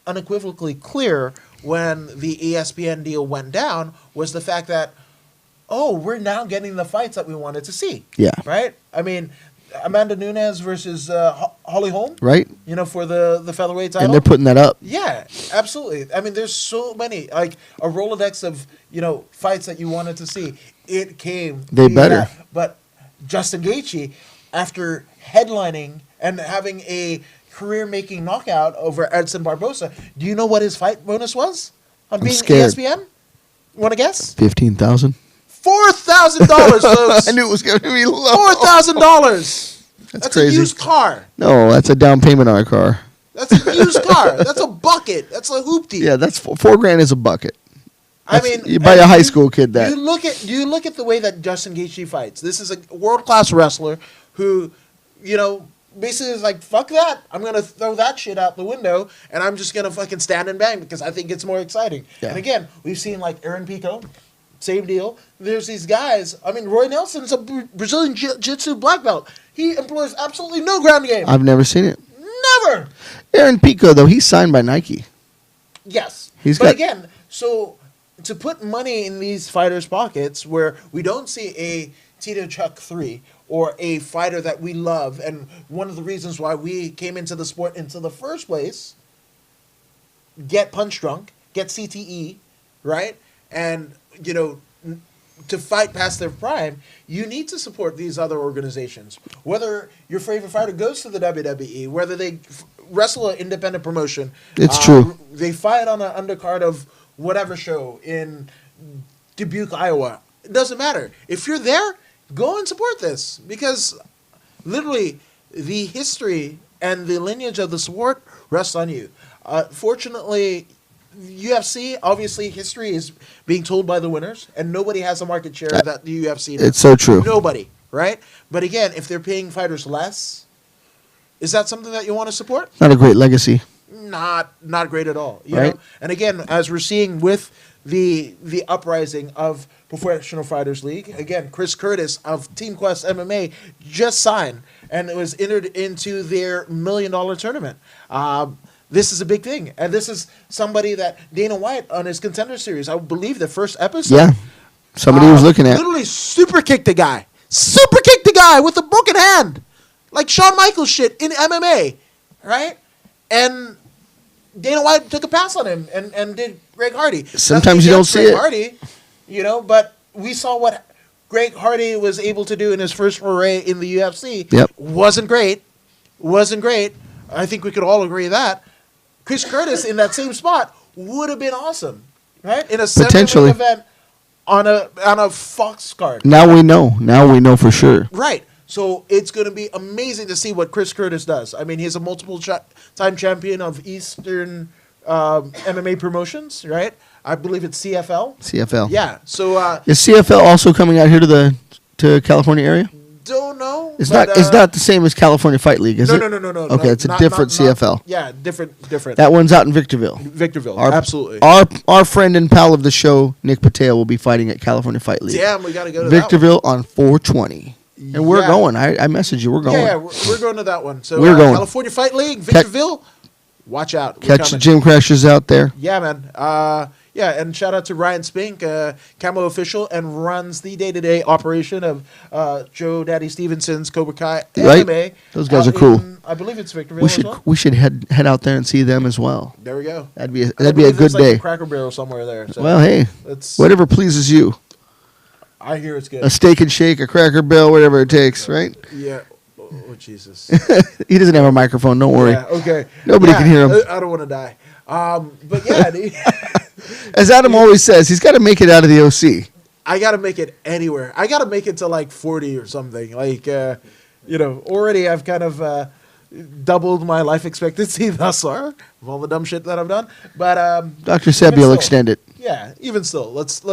unequivocally clear when the ESPN deal went down was the fact that, we're now getting the fights that we wanted to see. Yeah. Right. I mean. Amanda Nunes versus Holly Holm, right? you know, for the featherweight title. And they're putting that up. Yeah, absolutely. I mean, there's so many, like a Rolodex of, you know, fights that you wanted to see. It came. They better. Yeah. But Justin Gaethje, after headlining and having a career-making knockout over Edson Barbosa, do you know what his fight bonus was on being scared. ESPN? Want to guess? 15,000. $4,000, folks. I knew it was going to be low. $4,000. That's crazy. a used car. No, that's a down payment on a car. That's a used car. That's a bucket. That's a hoopty. Yeah, that's $4,000 is a bucket. I That's- mean, you buy a high school kid that. You look at the way that Justin Gaethje fights. This is a world class wrestler who, you know, basically is like, fuck that. I'm gonna throw that shit out the window, and I'm just gonna fucking stand and bang because I think it's more exciting. Yeah. And again, we've seen like Aaron Pico, same deal. There's these guys. I mean, Roy Nelson's a Brazilian Jiu-Jitsu black belt. He employs absolutely no ground game. I've never seen it. Never. Aaron Pico, though, he's signed by Nike. Yes. He's but got- again, so to put money in these fighters' pockets where we don't see a Tito Chuck 3 or a fighter that we love, and one of the reasons why we came into the sport into the first place, get punch drunk, get CTE, right? And, you know, to fight past their prime, you need to support these other organizations. Whether your favorite fighter goes to the WWE, whether they wrestle an independent promotion. It's true. They fight on an undercard of whatever show in Dubuque, Iowa. It doesn't matter. If you're there, go and support this. Because literally, the history and the lineage of the sport rests on you. Fortunately, UFC, obviously, history is being told by the winners, and nobody has a market share that the UFC does. It's so true. Nobody, right? But again, if they're paying fighters less, is that something that you want to support? Not a great legacy. Not great at all. You Right. know? And again, as we're seeing with the uprising of Professional Fighters League, again, Chris Curtis of Team Quest MMA just signed, and it was entered into their $1 million tournament. This is a big thing, and this is somebody that Dana White on his Contender Series, I believe the first episode. Yeah. Somebody was looking at. Literally super kicked the guy with a broken hand, like Shawn Michaels shit in MMA, right? And Dana White took a pass on him and did Greg Hardy. Sometimes you don't see Greg it. Hardy, you know, but we saw what Greg Hardy was able to do in his first foray in the UFC. Yep. Wasn't great. I think we could all agree that. Chris Curtis in that same spot would have been awesome, right? In a Potentially. event on a Fox card. Now we know. Now we know for sure. Right. So it's going to be amazing to see what Chris Curtis does. I mean, he's a multiple-time champion of Eastern MMA promotions, right? I believe it's CFL. CFL. Yeah. So Is CFL also coming out here to California area? don't know. It's but, not. It's not the same as California Fight League, is No, it? no. Okay, it's a Not- different not- CFL. Yeah, different. That one's out in Victorville. Victorville. Our, Absolutely. Our friend and pal of the show, Nick Patel, will be fighting at California Fight League. Damn, we got to go to that one. Victorville on 420. And we're Yeah. going. I messaged you. We're going. Yeah, we're going to that one. So We're going. California Fight League, Victorville. Watch out. We're Catch the coming. gym crashers out there. Yeah, man. Yeah, and shout out to Ryan Spink, Camo official, and runs the day-to-day operation of Joe Daddy Stevenson's Cobra Kai Right. MMA. Those guys out are cool. in, I believe it's Victorville We as should well. we should head out there and see them as well. There we go. That'd be I a believe good there's, like, day. a Cracker Barrel somewhere there. So Well, hey, it's, whatever pleases you. I hear it's good. A steak and shake, a Cracker Barrel, whatever it takes, right? Yeah. Oh, Jesus. He doesn't have a microphone. Don't worry. Yeah, okay. Nobody Yeah, can hear him. I don't want to die. But yeah, dude, As Adam always says, he's got to make it out of the OC. I got to make it anywhere. I got to make it to like 40 or something. Like, you know, already I've kind of doubled my life expectancy thus far of all the dumb shit that I've done. But Dr. Sebi even will still, extend it. Yeah, even still, let's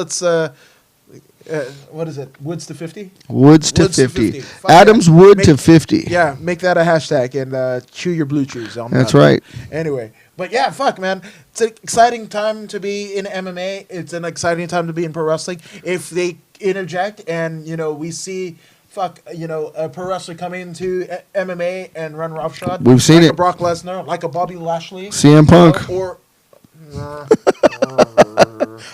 what is it? Woods to 50? Woods to Woods to 50. 50. Fuck Adams yeah. Wood Make- to 50. Yeah, make that a hashtag and chew your blue chews. That's right. Anyway, but yeah, fuck, man. It's an exciting time to be in MMA. It's an exciting time to be in pro wrestling. If they interject and, you know, we see, a pro wrestler come into MMA and run roughshod. We've seen like it. a Brock Lesnar, like a Bobby Lashley. CM Punk. Or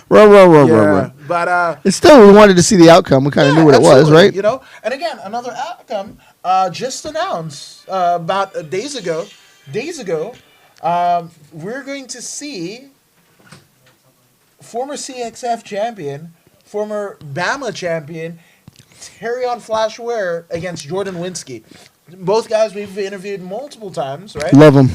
Ruh, ruh, ruh, ruh, yeah, ruh. But And still, we wanted to see the outcome. We kind of knew what it was, absolutely, right? You know, and again, another outcome just announced about days ago. We're going to see former CXF champion, former Bama champion, Terrion Flash Ware against Jordan Winsky. Both guys we've interviewed multiple times, right? Love them.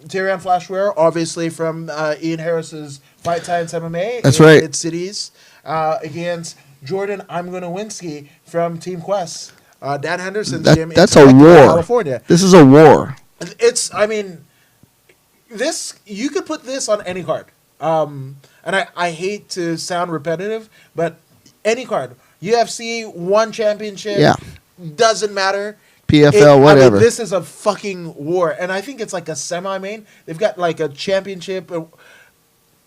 Terrion Flash Ware, obviously from Ian Harris's Fight Science MMA. That's in right. Mid-Cities against Jordan I'm Gonna Winsky from Team Quest. Dan Henderson's gym That's in a Temecula, war. California. This is a war. It's, I mean, this, you could put this on any card. And I hate to sound repetitive, but any card. UFC, one championship, Yeah. doesn't matter. PFL, whatever. I mean, this is a fucking war. And I think it's like a semi-main. They've got like a championship.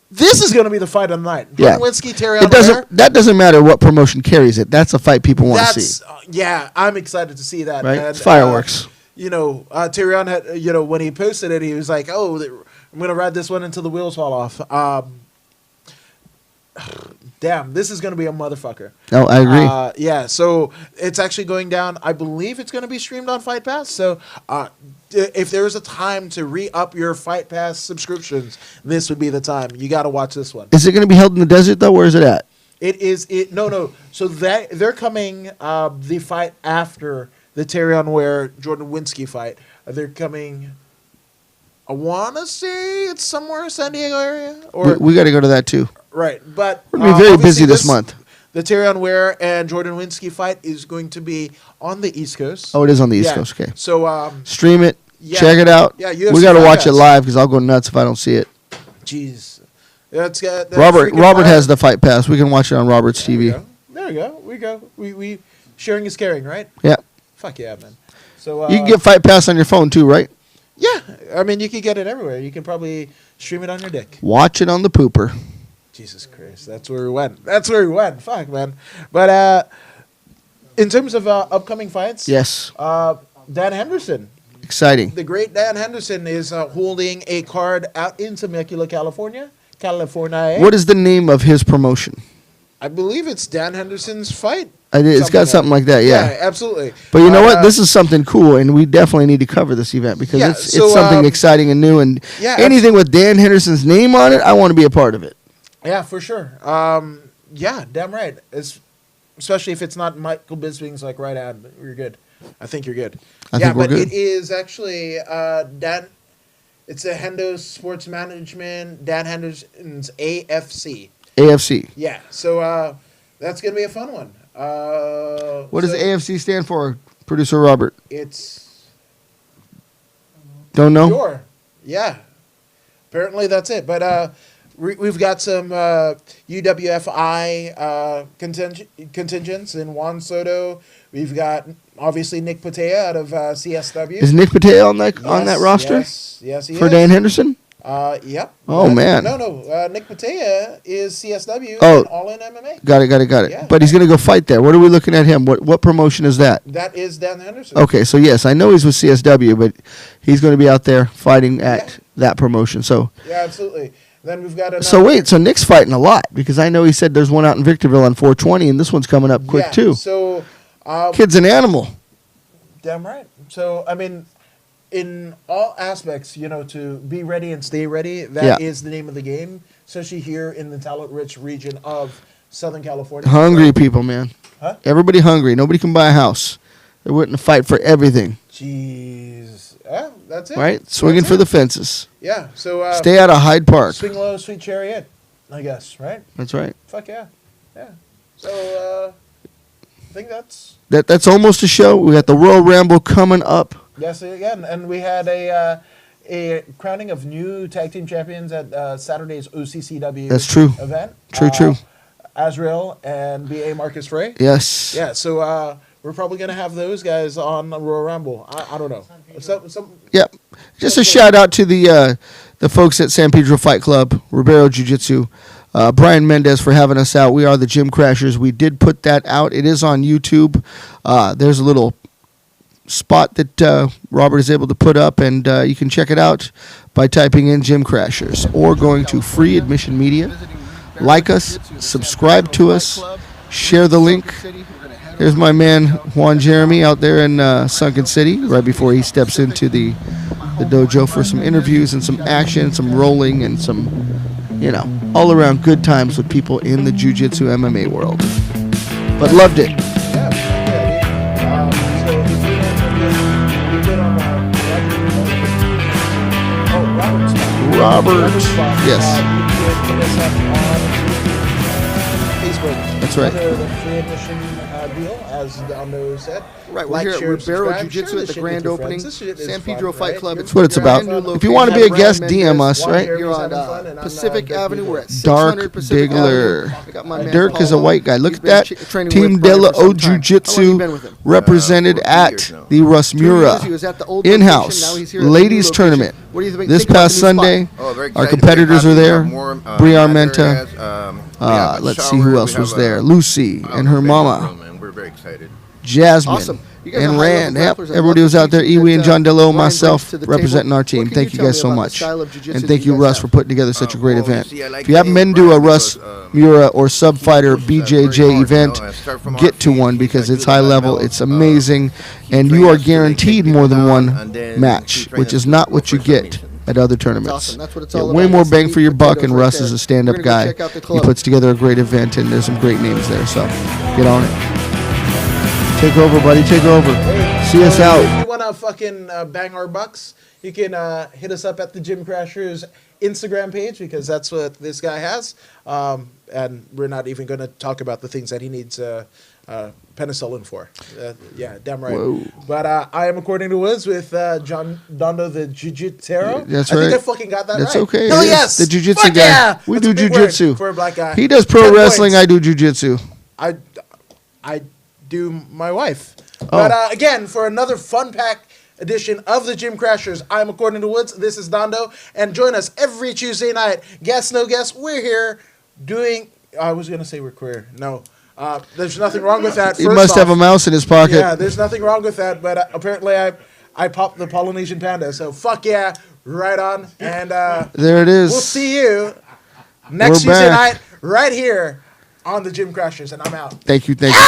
This is going to be the fight of the night. Yeah. Jordan Winsky, Terrion Ware. That doesn't matter what promotion carries it. That's a fight people want to see. Yeah, I'm excited to see that. Right? And, It's fireworks. Terrion had, when he posted it, he was like, "Oh, I'm gonna ride this one until the wheels fall off." Damn, this is gonna be a motherfucker. No, I agree. Yeah, so it's actually going down. I believe it's gonna be streamed on Fight Pass. So, if there is a time to re-up your Fight Pass subscriptions, this would be the time. You got to watch this one. Is it going to be held in the desert, though? Where is it at? No. So they're coming the fight after the Terrion Ware Jordan Winsky fight. They're coming. I want to say it's somewhere in San Diego area, or We got to go to that, too. right. But We're going to be very obviously busy this month. The Terrion Ware and Jordan Winsky fight is going to be on the East Coast. Oh, it is on the East Yeah. Coast. Okay. So Stream it. yeah. Check it out. Yeah, UFC we got to Fight watch it Pass. live because I'll go nuts if I don't see it. jeez, that's Robert freaking has fire. the Fight Pass. We can watch it on Robert's There we TV. go. There we go. We sharing is caring, right? Yeah. Fuck yeah, man. So You can get Fight Pass on your phone, too, right? yeah. I mean, you can get it everywhere. You can probably stream it on your dick. Watch it on the pooper. Jesus Christ, that's where we went. Fuck, man. But in terms of upcoming fights, Yes. Dan Henderson, Exciting. the great Dan Henderson, is holding a card out in Temecula, California. What is the name of his promotion? I believe it's Dan Henderson's fight. It's got something like that, yeah. absolutely. But you know what? This is something cool, and we definitely need to cover this event because Yeah, it's so, something exciting and new. And yeah, anything with Dan Henderson's name on it, I want to be a part of it. Yeah, for sure. Yeah, damn right. Especially if it's not Michael Bisping's like right ad, you're good. I think you're good. I think we're but good. it is actually Dan. It's a Hendo Sports Management, Dan Henderson's AFC. AFC. Yeah, so that's gonna be a fun one. What does AFC stand for, Producer Robert? It's Don't know? Sure. Yeah. Apparently that's it. But we've got some UWFI contingents in Juan Soto. We've got obviously Nick Patea out of CSW. Is Nick Patea on that roster? Yes, he For is. Dan Henderson? Yep. Oh, man. No. Nick Patea is CSW Oh. and All In MMA. Got it. Yeah. But he's going to go fight there. What are we looking at him? What promotion is that? That is Dan Henderson. Okay, so yes, I know he's with CSW, but he's going to be out there fighting at that promotion. So Yeah, absolutely. Then we've got another. so wait, so Nick's fighting a lot because I know he said there's one out in Victorville on 420, and this one's coming up quick Yeah, too. So, Kid's an animal. damn right. So, I mean, in all aspects, to be ready and stay ready, that is the name of the game, especially here in the talent-rich region of Southern California. Hungry people, man. Huh? Everybody hungry. Nobody can buy a house. They're willing to fight for everything, Jeez. Yeah, that's it. right? Swinging That's for it. the fences. Yeah, so Stay out of Hyde Park. swing low, sweet chariot, I guess, right? That's right. Fuck yeah. Yeah. So, I think that's... That's almost a show. We got the Royal Ramble coming up. Yes, again, and we had a crowning of new tag team champions at Saturday's OCCW. That's true. Event. True. Azrael and B.A. Marcus Frey. Yes. Yeah, so we're probably gonna have those guys on Royal Rumble. I don't know. Some Yep. Just a shout out to the folks at San Pedro Fight Club, Ribeiro Jiu Jitsu, Brian Mendez for having us out. We are the Gym Crashers. We did put that out. It is on YouTube. There's a little spot that Robert is able to put up, and you can check it out by typing in Gym Crashers or going to Free Admission Media like us, subscribe to us, share the link. Here's my man Juan Jeremy out there in Sunken City right before he steps into the dojo for some interviews and some action, some rolling, and some, all around good times with people in the Jiu-Jitsu MMA world. But loved it. Robert. Yes. That's right. The free admission deal, as Dondo said. Right, we're Like, here share, at Barrel subscribe, Jiu-Jitsu share at the the shit grand with your opening. friends. This shit is San fun, Pedro Fight right? Club. You're It's what it's about. If you want to be a guest, DM us, right? You're on Having fun, and I'm, Pacific Dirk Avenue. We're Diggler. at 600 Dark Pacific Diggler. Avenue. I got my man Dirk is a Paulo. white guy. Look He's at been that. training Team with De Brian La for some O time. How long have Jiu-Jitsu you been with him? represented For a few at years now. the Russ 2 years. Mura He was at the old location. in-house Now he's here at the new ladies location. tournament. What do you think This about past the new spot? Sunday, Oh, very our excited. competitors Very are happy. there. We have more, Brie mat Armenta. areas. We have a Let's see shower. who We else was have a- there. Lucy and her big mama. room, and we're very excited. Jasmine Awesome. You guys are and high-level Rand. Yep, grapplers. I everybody love was the out there. teaching Iwi that, and John DeLo, Ryan brings myself, to the representing table. our What team. can Thank you tell guys me so about the much. style of jiu-jitsu And that thank you, guys Russ, have? for putting together such a great Well, you event. see, I like If you haven't to been to a brand Russ because, Mura or Sub Fighter very BJJ hard, event, Start from our get to feet, one he's because like it's doing high black level. belt. It's amazing. He And trained you are us to then guaranteed take more people than down, one and then match, he trained which us is to not go what for you get submission. at other That's tournaments. awesome. That's what it's Yeah, all way about. more That's the bang meat for your and buck, potatoes and right Russ there. is a stand-up We're gonna go guy. check out the He club. puts together a great event, and there's some great names there. So get on it. Take over, buddy. Take over. See us So out. If you want to fucking bang our bucks, you can hit us up at the Gym Crashers Instagram page, because that's what this guy has. And we're not even going to talk about the things that he needs penicillin for. Yeah, damn right. Whoa. But I am According to Woods with John Dondo, the Jiu-Jitero. That's I right. think I fucking got that That's right. okay. Hell It is. yes. The jiu-jitsu Fuck guy. Yeah. We That's do a big jiu-jitsu. word for a black guy. He does pro 10 wrestling. points. I do jiu-jitsu. I do my wife. Oh. But again, for another fun pack edition of the Gym Crashers, I'm According to Woods. This is Dondo, and join us every Tuesday night. Guest, no guest. We're here doing. I was gonna say we're queer. No, there's nothing wrong with that. He First must have a off, mouse in his pocket. Yeah, there's nothing wrong with that. But apparently, I popped the Polynesian panda. So fuck yeah, right on. And There it is. we'll see you next We're Tuesday back. night right here on the Gym Crashers. And I'm out. Thank you. Thank you.